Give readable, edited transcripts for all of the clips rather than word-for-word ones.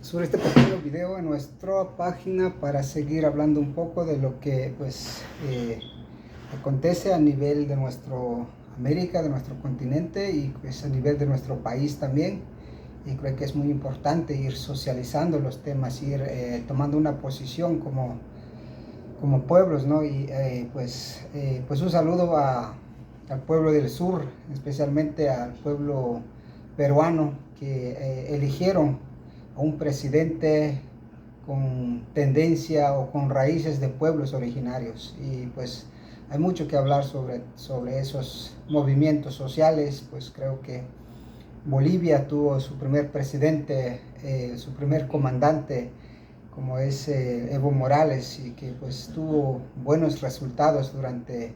sobre este pequeño video en nuestra página para seguir hablando un poco de lo que acontece a nivel de nuestra América, de nuestro continente y pues a nivel de nuestro país también. Y creo que es muy importante ir socializando los temas, ir tomando una posición como pueblos, ¿no? Y pues un saludo al pueblo del sur, especialmente al pueblo peruano que eligieron a un presidente con tendencia o con raíces de pueblos originarios. Y pues hay mucho que hablar sobre esos movimientos sociales. Pues creo que Bolivia tuvo su primer presidente, su primer comandante, como es Evo Morales, y que pues tuvo buenos resultados durante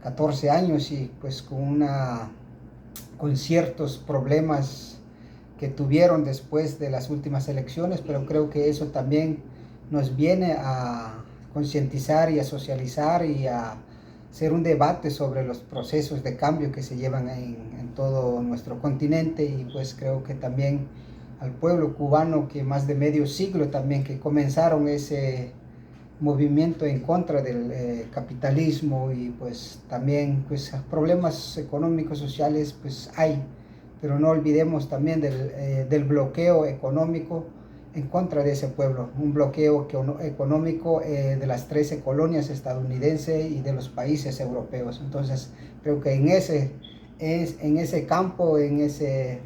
14 años y pues con ciertos problemas que tuvieron después de las últimas elecciones, pero creo que eso también nos viene a concientizar y a socializar y a hacer un debate sobre los procesos de cambio que se llevan en todo nuestro continente. Y pues creo que también al pueblo cubano, que más de medio siglo también que comenzaron ese movimiento en contra del capitalismo, y pues también pues problemas económicos, sociales pues hay, pero no olvidemos también del bloqueo económico en contra de ese pueblo, un bloqueo económico de las 13 colonias estadounidenses y de los países europeos. Entonces creo que en ese campo, en ese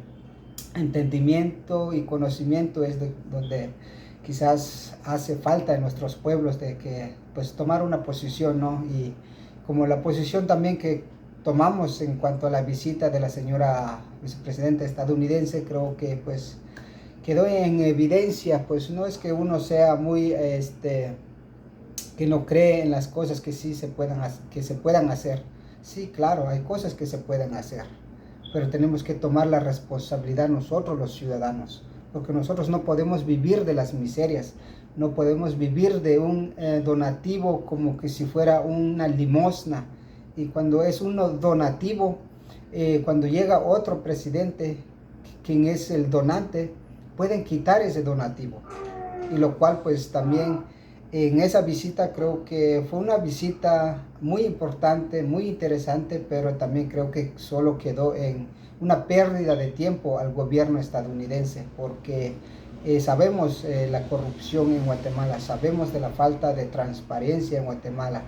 entendimiento y conocimiento es donde quizás hace falta en nuestros pueblos de que pues tomar una posición, ¿no? Y como la posición también que tomamos en cuanto a la visita de la señora vicepresidenta estadounidense, creo que pues quedó en evidencia. Pues no es que uno sea muy que no cree en las cosas que sí se puedan hacer. Sí, claro, hay cosas que se pueden hacer, pero tenemos que tomar la responsabilidad nosotros los ciudadanos, porque nosotros no podemos vivir de las miserias, no podemos vivir de un donativo como que si fuera una limosna. Y cuando es un donativo, cuando llega otro presidente, quien es el donante, pueden quitar ese donativo. Y lo cual pues también en esa visita creo que fue una visita muy importante, muy interesante, pero también creo que solo quedó en una pérdida de tiempo al gobierno estadounidense, porque sabemos la corrupción en Guatemala, sabemos de la falta de transparencia en Guatemala.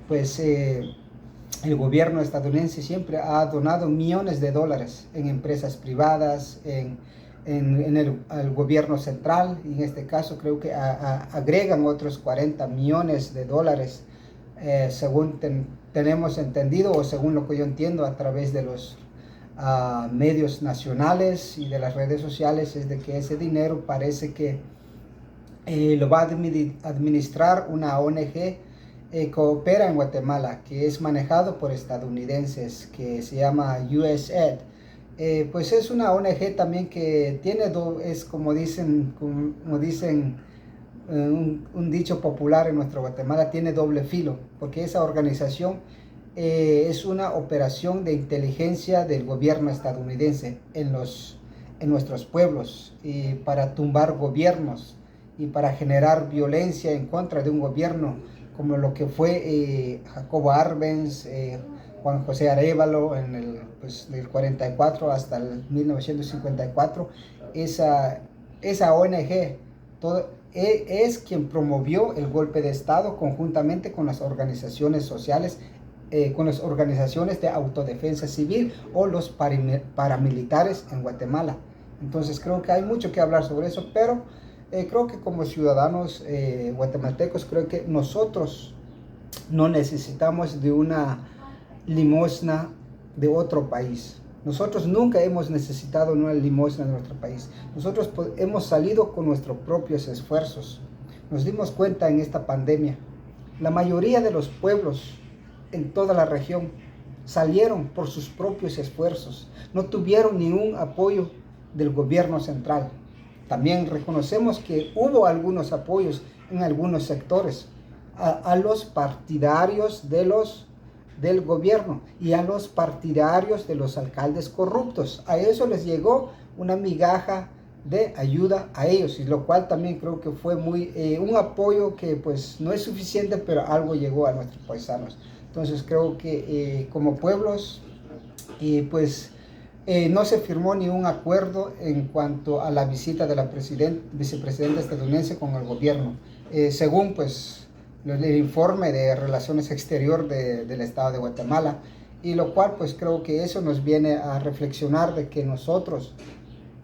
Pues el gobierno estadounidense siempre ha donado millones de dólares en empresas privadas, al gobierno central, y en este caso creo que agregan otros 40 millones de dólares, según tenemos entendido, o según lo que yo entiendo a través de los medios nacionales y de las redes sociales, es de que ese dinero parece que lo va a administrar una ONG que opera en Guatemala, que es manejado por estadounidenses, que se llama USAID. Pues es una ONG también que tiene, es como dicen un dicho popular en nuestro Guatemala, tiene doble filo, porque esa organización es una operación de inteligencia del gobierno estadounidense en nuestros pueblos, y para tumbar gobiernos y para generar violencia en contra de un gobierno, como lo que fue Jacobo Arbenz, Juan José Arévalo del 44 hasta el 1954. Esa ONG es quien promovió el golpe de Estado conjuntamente con las organizaciones sociales, con las organizaciones de autodefensa civil o los paramilitares en Guatemala. Entonces creo que hay mucho que hablar sobre eso, pero creo que como ciudadanos guatemaltecos, creo que nosotros no necesitamos de una limosna de otro país. Nosotros nunca hemos necesitado una limosna de nuestro país. Nosotros hemos salido con nuestros propios esfuerzos. Nos dimos cuenta en esta pandemia. La mayoría de los pueblos en toda la región salieron por sus propios esfuerzos. No tuvieron ningún apoyo del gobierno central. También reconocemos que hubo algunos apoyos en algunos sectores a los partidarios del gobierno y a los partidarios de los alcaldes corruptos. A eso les llegó una migaja de ayuda a ellos, y lo cual también creo que fue un apoyo que pues no es suficiente, pero algo llegó a nuestros paisanos. Entonces creo que como pueblos pues no se firmó ni un acuerdo en cuanto a la visita de la vicepresidenta estadounidense con el gobierno, según pues el informe de Relaciones Exterior del Estado de Guatemala, y lo cual pues creo que eso nos viene a reflexionar de que nosotros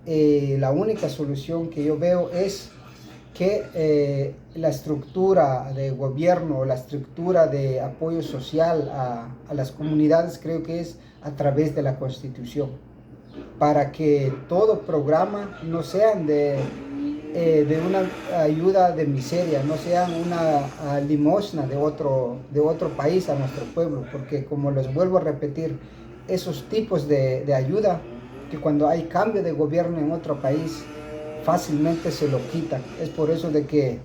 la única solución que yo veo es que la estructura de gobierno, la estructura de apoyo social a las comunidades, creo que es a través de la Constitución, para que todo programa no sean de una ayuda de miseria, no sean una limosna de otro país a nuestro pueblo, porque como les vuelvo a repetir, esos tipos de ayuda, que cuando hay cambio de gobierno en otro país, fácilmente se lo quitan. Es por eso de que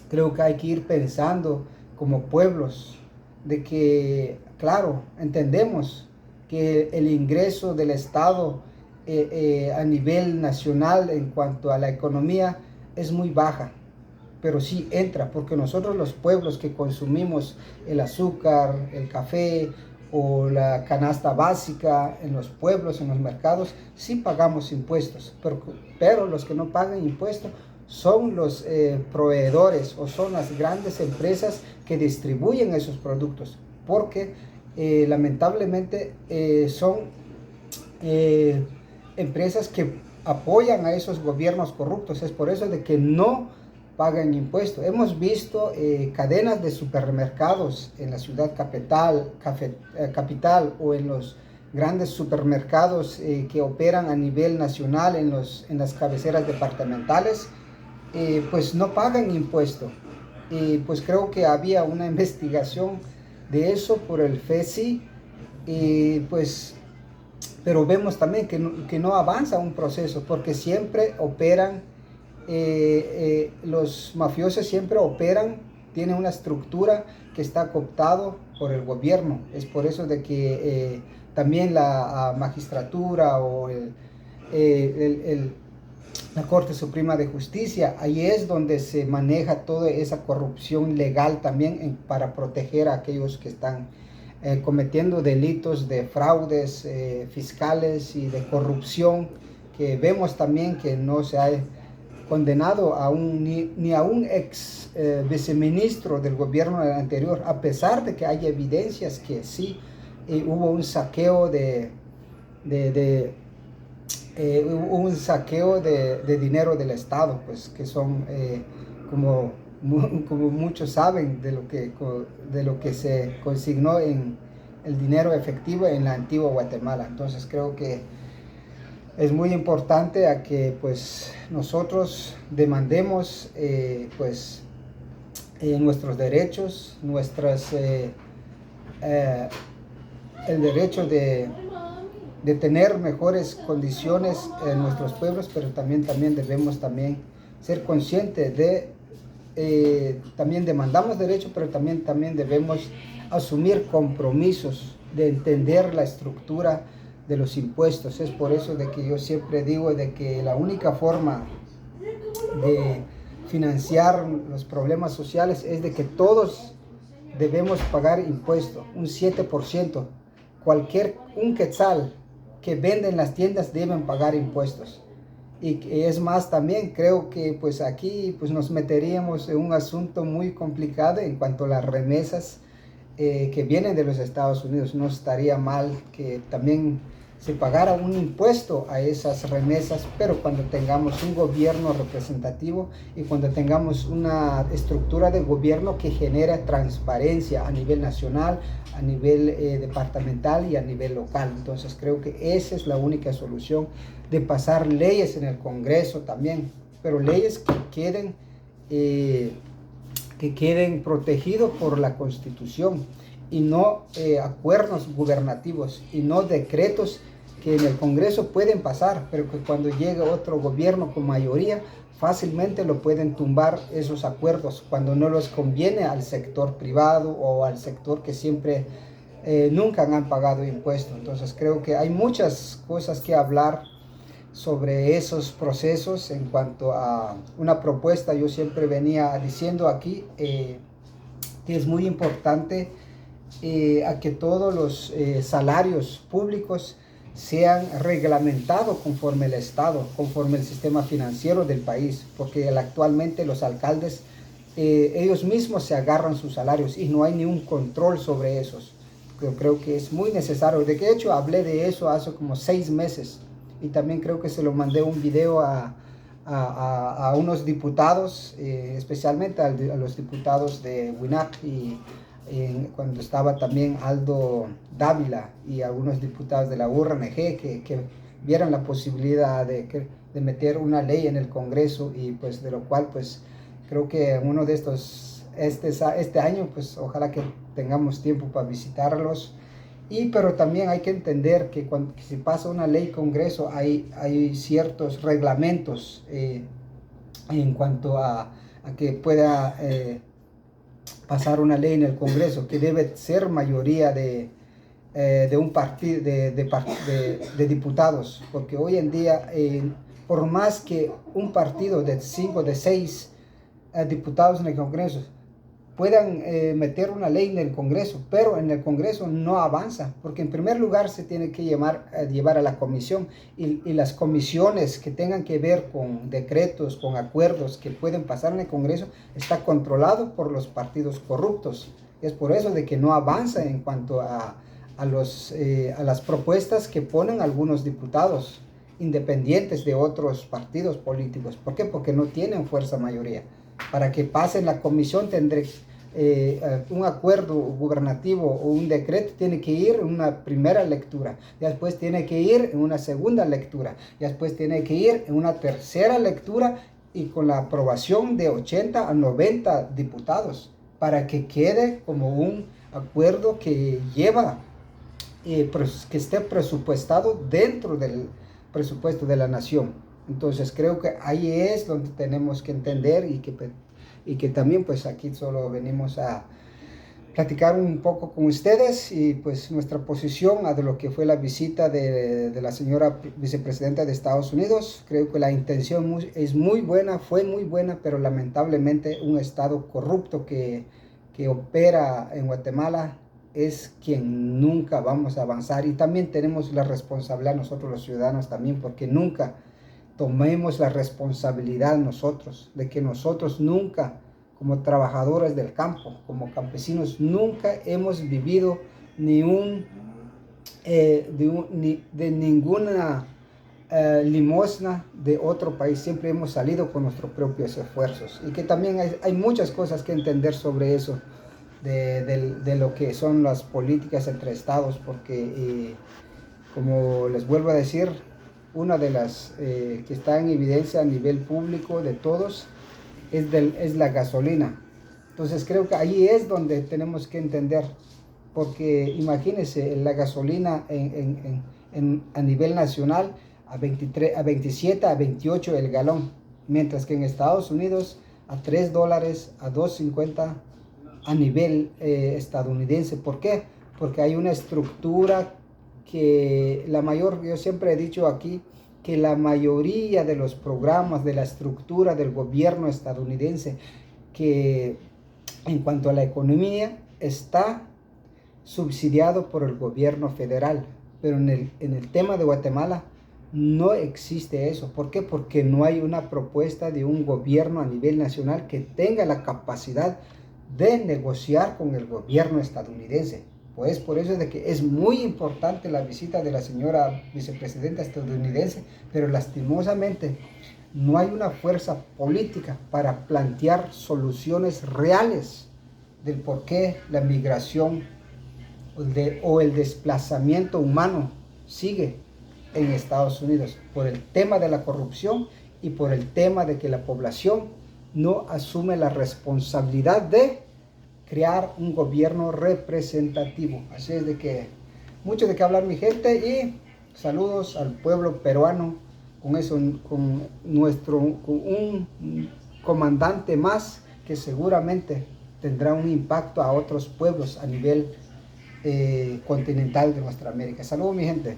creo que hay que ir pensando como pueblos, de que, claro, entendemos que el ingreso del Estado a nivel nacional en cuanto a la economía es muy baja, pero sí entra, porque nosotros los pueblos que consumimos el azúcar, el café o la canasta básica en los pueblos, en los mercados, sí pagamos impuestos, pero los que no pagan impuestos son los proveedores o son las grandes empresas que distribuyen esos productos, porque lamentablemente son empresas que apoyan a esos gobiernos corruptos. Es por eso de que no pagan impuestos. Hemos visto cadenas de supermercados en la ciudad capital o en los grandes supermercados que operan a nivel nacional en las cabeceras departamentales, pues no pagan impuestos. Pues creo que había una investigación de eso por el FECI, pues, pero vemos también que no avanza un proceso, porque siempre operan, los mafiosos siempre operan, tienen una estructura que está cooptado por el gobierno. Es por eso de que también la magistratura o la Corte Suprema de Justicia, ahí es donde se maneja toda esa corrupción legal también para proteger a aquellos que están cometiendo delitos de fraudes fiscales y de corrupción, que vemos también que no se ha condenado ni a un ex viceministro del gobierno anterior, a pesar de que hay evidencias que sí hubo un saqueo hubo un saqueo de dinero del Estado, pues que son como muchos saben de lo que se consignó en el dinero efectivo en la antigua Guatemala. Entonces creo que es muy importante a que pues nosotros demandemos pues nuestros derechos, el derecho de tener mejores condiciones en nuestros pueblos, pero también debemos ser conscientes de también demandamos derechos, pero también debemos asumir compromisos de entender la estructura de los impuestos. Es por eso de que yo siempre digo de que la única forma de financiar los problemas sociales es de que todos debemos pagar impuestos, un 7%. Un quetzal que venden las tiendas deben pagar impuestos. Y es más, también creo que pues aquí pues nos meteríamos en un asunto muy complicado en cuanto a las remesas que vienen de los Estados Unidos. No estaría mal que también se pagara un impuesto a esas remesas, pero cuando tengamos un gobierno representativo y cuando tengamos una estructura de gobierno que genere transparencia a nivel nacional, a nivel departamental y a nivel local. Entonces creo que esa es la única solución, de pasar leyes en el Congreso también, pero leyes que queden protegidos por la Constitución, y no acuerdos gubernativos y no decretos que en el Congreso pueden pasar, pero que cuando llegue otro gobierno con mayoría fácilmente lo pueden tumbar esos acuerdos cuando no les conviene al sector privado o al sector que siempre nunca han pagado impuestos. Entonces creo que hay muchas cosas que hablar sobre esos procesos. En cuanto a una propuesta, yo siempre venía diciendo aquí que es muy importante a que todos los salarios públicos sean reglamentados conforme el Estado, conforme el sistema financiero del país, porque actualmente los alcaldes ellos mismos se agarran sus salarios y no hay ni un control sobre esos. Yo creo que es muy necesario. De hecho, hablé de eso hace como 6 meses y también creo que se lo mandé un video a unos diputados, especialmente a los diputados de WINAC y cuando estaba también Aldo Dávila y algunos diputados de la URNG que vieran la posibilidad de meter una ley en el Congreso, y pues de lo cual pues creo que uno de estos, este año, pues ojalá que tengamos tiempo para visitarlos. Pero también hay que entender que cuando se pasa una ley Congreso hay ciertos reglamentos en cuanto a que pueda pasar una ley en el Congreso, que debe ser mayoría de un partido de diputados, porque hoy en día por más que un partido de 5, de 6 diputados en el Congreso puedan meter una ley en el Congreso, pero en el Congreso no avanza, porque en primer lugar se tiene que llevar a la comisión, y las comisiones que tengan que ver con decretos, con acuerdos que pueden pasar en el Congreso, está controlado por los partidos corruptos. Es por eso de que no avanza en cuanto a las propuestas que ponen algunos diputados independientes de otros partidos políticos. ¿Por qué? Porque no tienen fuerza mayoría. Para que pase en la comisión tendré un acuerdo gubernativo o un decreto, tiene que ir en una primera lectura, después tiene que ir en una segunda lectura, después tiene que ir en una tercera lectura y con la aprobación de 80 a 90 diputados para que quede como un acuerdo que lleva, que esté presupuestado dentro del presupuesto de la nación. Entonces creo que ahí es donde tenemos que entender, y que también pues aquí solo venimos a platicar un poco con ustedes y pues nuestra posición a de lo que fue la visita de la señora vicepresidenta de Estados Unidos. Creo que la intención es muy buena, fue muy buena, pero lamentablemente un estado corrupto que opera en Guatemala es quien nunca vamos a avanzar, y también tenemos la responsabilidad nosotros los ciudadanos también, porque nunca tomemos la responsabilidad nosotros, de que nosotros nunca, como trabajadores del campo, como campesinos, nunca hemos vivido ni de ninguna limosna de otro país. Siempre hemos salido con nuestros propios esfuerzos, y que también hay muchas cosas que entender sobre eso, de lo que son las políticas entre estados, porque como les vuelvo a decir, una de las que está en evidencia a nivel público de todos es la gasolina. Entonces creo que ahí es donde tenemos que entender, porque imagínense la gasolina a nivel nacional a 27, a 28 el galón, mientras que en Estados Unidos a $3, a $2.50 a nivel estadounidense. ¿Por qué? Porque hay una estructura que yo siempre he dicho aquí, que la mayoría de los programas de la estructura del gobierno estadounidense, que en cuanto a la economía está subsidiado por el gobierno federal, pero en el tema de Guatemala no existe eso. ¿Por qué? Porque no hay una propuesta de un gobierno a nivel nacional que tenga la capacidad de negociar con el gobierno estadounidense. Pues por eso es de que es muy importante la visita de la señora vicepresidenta estadounidense, pero lastimosamente no hay una fuerza política para plantear soluciones reales del por qué la migración o el desplazamiento humano sigue en Estados Unidos, por el tema de la corrupción y por el tema de que la población no asume la responsabilidad de crear un gobierno representativo. Así es de que mucho de qué hablar, mi gente, y saludos al pueblo peruano con eso, con un comandante más que seguramente tendrá un impacto a otros pueblos a nivel continental de nuestra América. Saludos, mi gente.